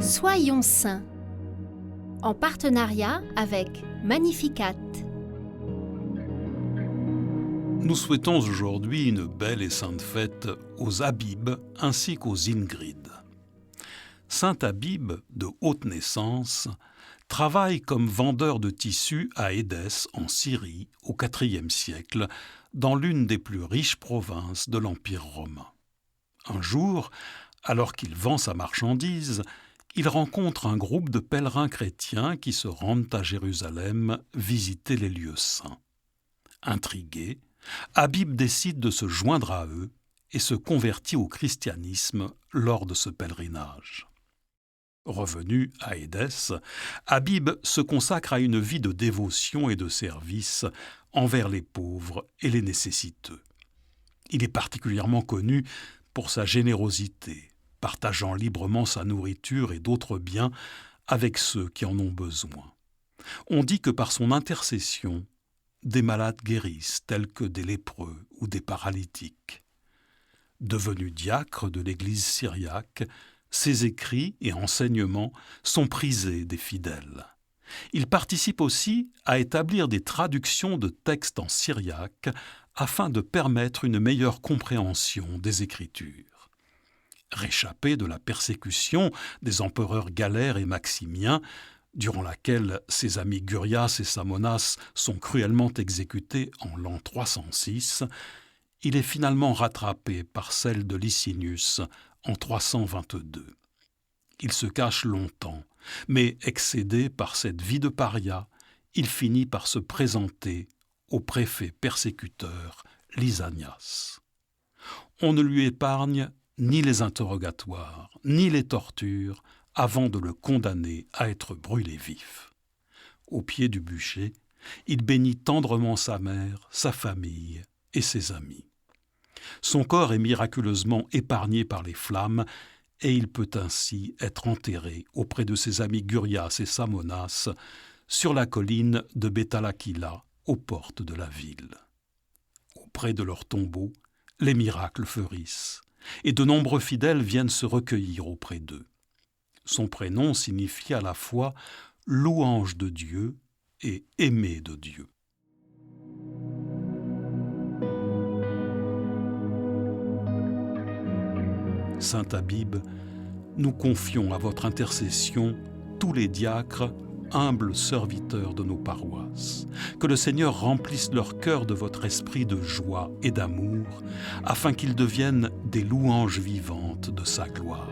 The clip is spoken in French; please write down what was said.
Soyons saints, en partenariat avec Magnificat. Nous souhaitons aujourd'hui une belle et sainte fête aux Habib ainsi qu'aux Ingrid. Saint Habib, de haute naissance, travaille comme vendeur de tissus à Édesse, en Syrie, au IVe siècle, dans l'une des plus riches provinces de l'Empire romain. Un jour, alors qu'il vend sa marchandise, il rencontre un groupe de pèlerins chrétiens qui se rendent à Jérusalem visiter les lieux saints. Intrigué, Habib décide de se joindre à eux et se convertit au christianisme lors de ce pèlerinage. Revenu à Édesse, Habib se consacre à une vie de dévotion et de service envers les pauvres et les nécessiteux. Il est particulièrement connu pour sa générosité, partageant librement sa nourriture et d'autres biens avec ceux qui en ont besoin. On dit que par son intercession, des malades guérissent, tels que des lépreux ou des paralytiques. Devenu diacre de l'Église syriaque, ses écrits et enseignements sont prisés des fidèles. Il participe aussi à établir des traductions de textes en syriaque afin de permettre une meilleure compréhension des Écritures. Réchappé de la persécution des empereurs Galère et Maximien, durant laquelle ses amis Gurias et Samonas sont cruellement exécutés en l'an 306, il est finalement rattrapé par celle de Licinius en 322. Il se cache longtemps, mais excédé par cette vie de paria, il finit par se présenter au préfet persécuteur Lysanias. On ne lui épargne ni les interrogatoires, ni les tortures, avant de le condamner à être brûlé vif. Au pied du bûcher, il bénit tendrement sa mère, sa famille et ses amis. Son corps est miraculeusement épargné par les flammes et il peut ainsi être enterré auprès de ses amis Gurias et Samonas sur la colline de Bétalakila, aux portes de la ville. Auprès de leur tombeau, les miracles fleurissent et de nombreux fidèles viennent se recueillir auprès d'eux. Son prénom signifie à la fois « louange de Dieu » et « aimé de Dieu ». Saint Habib, nous confions à votre intercession tous les diacres, humbles serviteurs de nos paroisses. Que le Seigneur remplisse leur cœur de votre esprit de joie et d'amour, afin qu'ils deviennent des louanges vivantes de sa gloire.